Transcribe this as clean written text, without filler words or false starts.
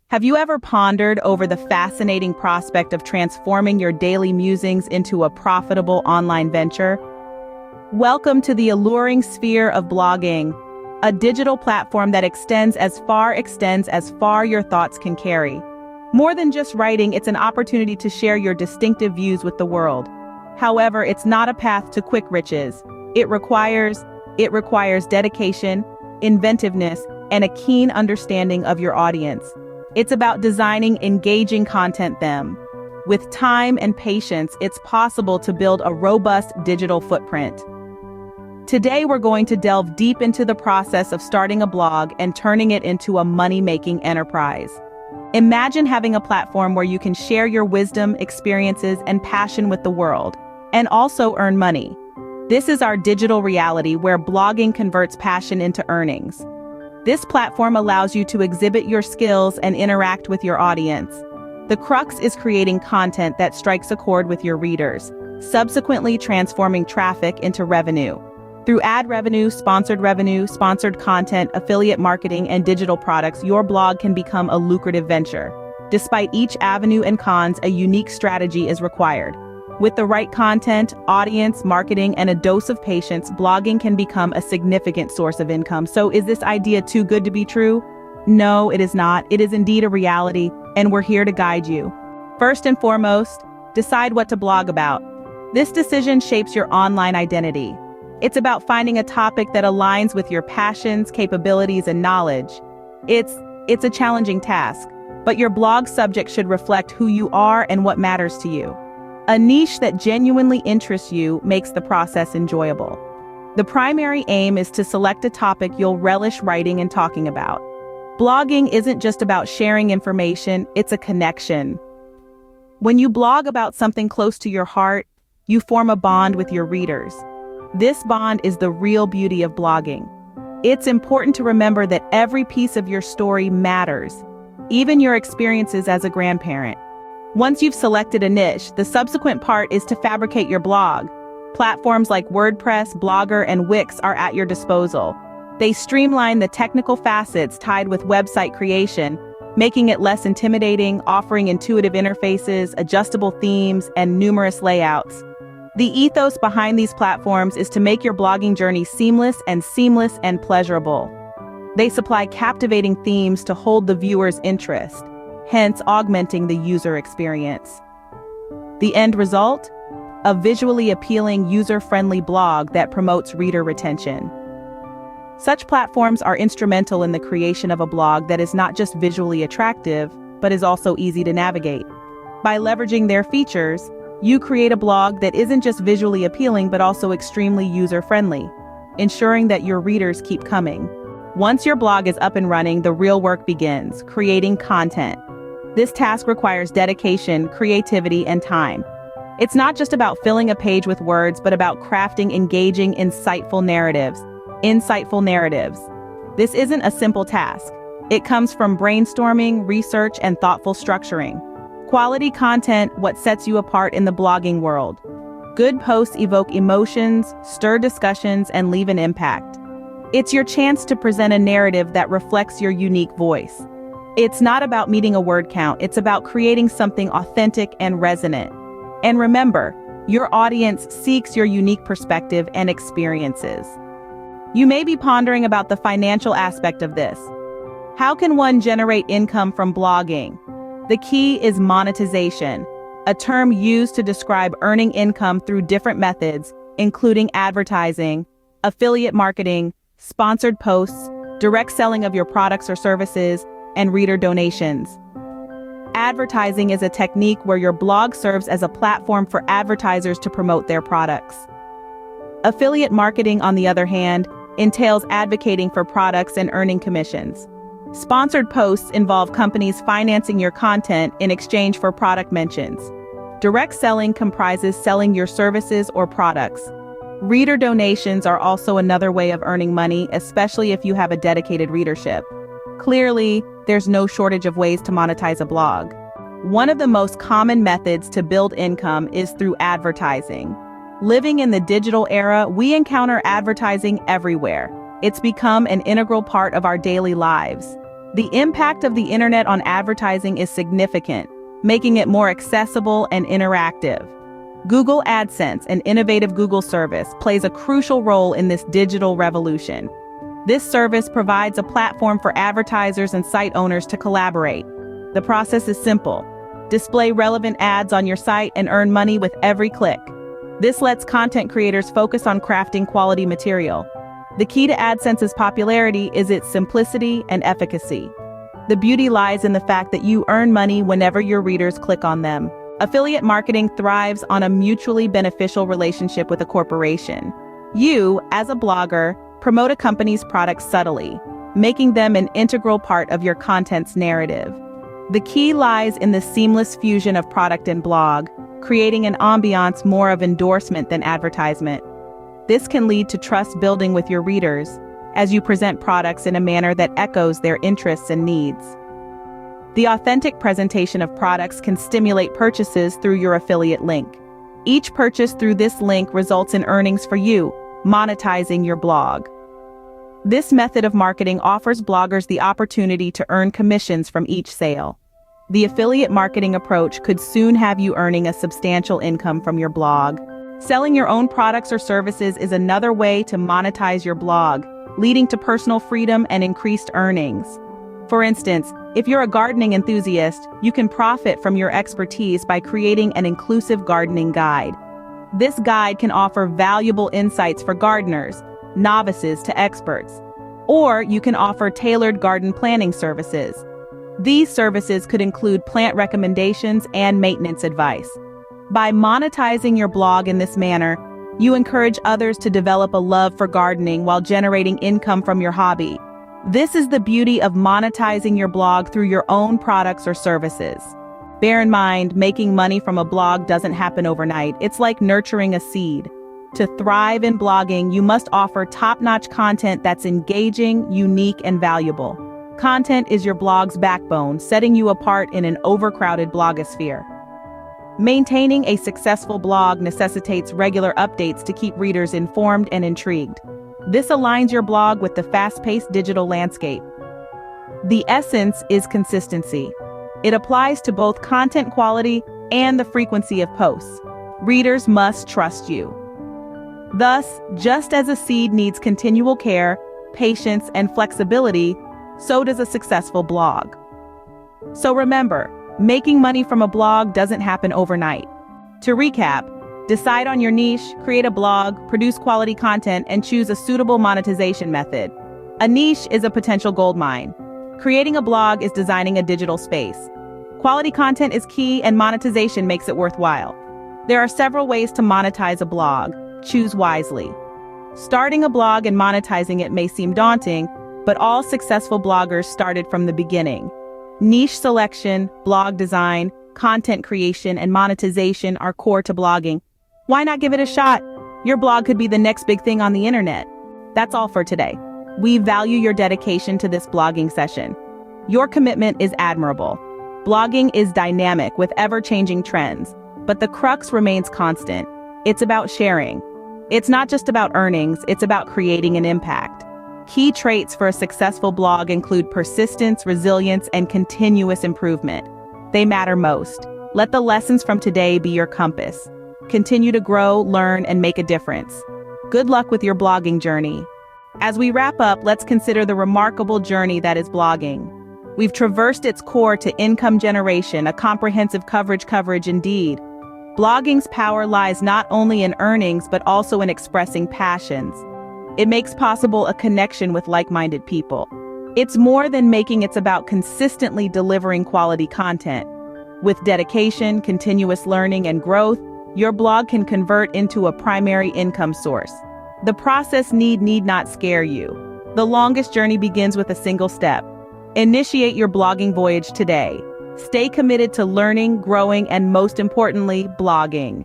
Have you ever pondered over the fascinating prospect of transforming your daily musings into a profitable online venture? Welcome to the alluring sphere of blogging, a digital platform that extends as far your thoughts can carry. More than just writing, it's an opportunity to share your distinctive views with the world. However, it's not a path to quick riches. It requires dedication, inventiveness, and a keen understanding of your audience. It's about designing engaging content. With time and patience, it's possible to build a robust digital footprint. Today, we're going to delve deep into the process of starting a blog and turning it into a money-making enterprise. Imagine having a platform where you can share your wisdom, experiences, and passion with the world, and also earn money. This is our digital reality where blogging converts passion into earnings. This platform allows you to exhibit your skills and interact with your audience. The crux is creating content that strikes a chord with your readers, subsequently transforming traffic into revenue. Through ad revenue, sponsored content, affiliate marketing, and digital products, your blog can become a lucrative venture. Despite each avenue and cons, a unique strategy is required. With the right content, audience, marketing, and a dose of patience, blogging can become a significant source of income. So is this idea too good to be true? No, it is not. It is indeed a reality, and we're here to guide you. First and foremost, decide what to blog about. This decision shapes your online identity. It's about finding a topic that aligns with your passions, capabilities, and knowledge. It's a challenging task, but your blog subject should reflect who you are and what matters to you. A niche that genuinely interests you makes the process enjoyable. The primary aim is to select a topic you'll relish writing and talking about. Blogging isn't just about sharing information, it's a connection. When you blog about something close to your heart, you form a bond with your readers. This bond is the real beauty of blogging. It's important to remember that every piece of your story matters, even your experiences as a grandparent. Once you've selected a niche, the subsequent part is to fabricate your blog. Platforms like WordPress, Blogger, and Wix are at your disposal. They streamline the technical facets tied with website creation, making it less intimidating, offering intuitive interfaces, adjustable themes, and numerous layouts. The ethos behind these platforms is to make your blogging journey seamless and pleasurable. They supply captivating themes to hold the viewer's interest, hence augmenting the user experience. The end result? A visually appealing, user-friendly blog that promotes reader retention. Such platforms are instrumental in the creation of a blog that is not just visually attractive, but is also easy to navigate. By leveraging their features, you create a blog that isn't just visually appealing but also extremely user-friendly, ensuring that your readers keep coming. Once your blog is up and running, the real work begins, creating content. This task requires dedication, creativity, and time. It's not just about filling a page with words, but about crafting engaging, insightful narratives. This isn't a simple task. It comes from brainstorming, research, and thoughtful structuring. Quality content, what sets you apart in the blogging world. Good posts evoke emotions, stir discussions, and leave an impact. It's your chance to present a narrative that reflects your unique voice. It's not about meeting a word count, it's about creating something authentic and resonant. And remember, your audience seeks your unique perspective and experiences. You may be pondering about the financial aspect of this. How can one generate income from blogging? The key is monetization, a term used to describe earning income through different methods, including advertising, affiliate marketing, sponsored posts, direct selling of your products or services, and reader donations. Advertising is a technique where your blog serves as a platform for advertisers to promote their products. Affiliate marketing, on the other hand, entails advocating for products and earning commissions. Sponsored posts involve companies financing your content in exchange for product mentions. Direct selling comprises selling your services or products. Reader donations are also another way of earning money, especially if you have a dedicated readership. Clearly, there's no shortage of ways to monetize a blog. One of the most common methods to build income is through advertising. Living in the digital era, we encounter advertising everywhere. It's become an integral part of our daily lives. The impact of the internet on advertising is significant, making it more accessible and interactive. Google AdSense, an innovative Google service, plays a crucial role in this digital revolution. This service provides a platform for advertisers and site owners to collaborate. The process is simple. Display relevant ads on your site and earn money with every click. This lets content creators focus on crafting quality material. The key to AdSense's popularity is its simplicity and efficacy. The beauty lies in the fact that you earn money whenever your readers click on them. Affiliate marketing thrives on a mutually beneficial relationship with a corporation. You, as a blogger, promote a company's products subtly, making them an integral part of your content's narrative. The key lies in the seamless fusion of product and blog, creating an ambiance more of endorsement than advertisement. This can lead to trust building with your readers, as you present products in a manner that echoes their interests and needs. The authentic presentation of products can stimulate purchases through your affiliate link. Each purchase through this link results in earnings for you, monetizing your blog. This method of marketing offers bloggers the opportunity to earn commissions from each sale. The affiliate marketing approach could soon have you earning a substantial income from your blog. Selling your own products or services is another way to monetize your blog, leading to personal freedom and increased earnings. For instance, if you're a gardening enthusiast, you can profit from your expertise by creating an inclusive gardening guide. This guide can offer valuable insights for gardeners, novices to experts. Or you can offer tailored garden planning services. These services could include plant recommendations and maintenance advice. By monetizing your blog in this manner, you encourage others to develop a love for gardening while generating income from your hobby. This is the beauty of monetizing your blog through your own products or services. Bear in mind, making money from a blog doesn't happen overnight. It's like nurturing a seed. To thrive in blogging, you must offer top-notch content that's engaging, unique, and valuable. Content is your blog's backbone, setting you apart in an overcrowded blogosphere. Maintaining a successful blog necessitates regular updates to keep readers informed and intrigued. This aligns your blog with the fast-paced digital landscape. The essence is consistency. It applies to both content quality and the frequency of posts. Readers must trust you. Thus, just as a seed needs continual care, patience, and flexibility, so does a successful blog. So remember, making money from a blog doesn't happen overnight. To recap, decide on your niche, create a blog, produce quality content, and choose a suitable monetization method. A niche is a potential goldmine. Creating a blog is designing a digital space. Quality content is key, and monetization makes it worthwhile. There are several ways to monetize a blog. Choose wisely. Starting a blog and monetizing it may seem daunting, but all successful bloggers started from the beginning. Niche selection, blog design, content creation, and monetization are core to blogging. Why not give it a shot? Your blog could be the next big thing on the internet. That's all for today. We value your dedication to this blogging session. Your commitment is admirable. Blogging is dynamic with ever-changing trends, but the crux remains constant. It's about sharing. It's not just about earnings, it's about creating an impact. Key traits for a successful blog include persistence, resilience, and continuous improvement. They matter most. Let the lessons from today be your compass. Continue to grow, learn, and make a difference. Good luck with your blogging journey. As we wrap up, let's consider the remarkable journey that is blogging. We've traversed its core to income generation, a comprehensive coverage indeed. Blogging's power lies not only in earnings, but also in expressing passions. It makes possible a connection with like-minded people. It's more than making, it's about consistently delivering quality content. With dedication, continuous learning, and growth, your blog can convert into a primary income source. The process need not scare you. The longest journey begins with a single step. Initiate your blogging voyage today. Stay committed to learning, growing, and most importantly, blogging.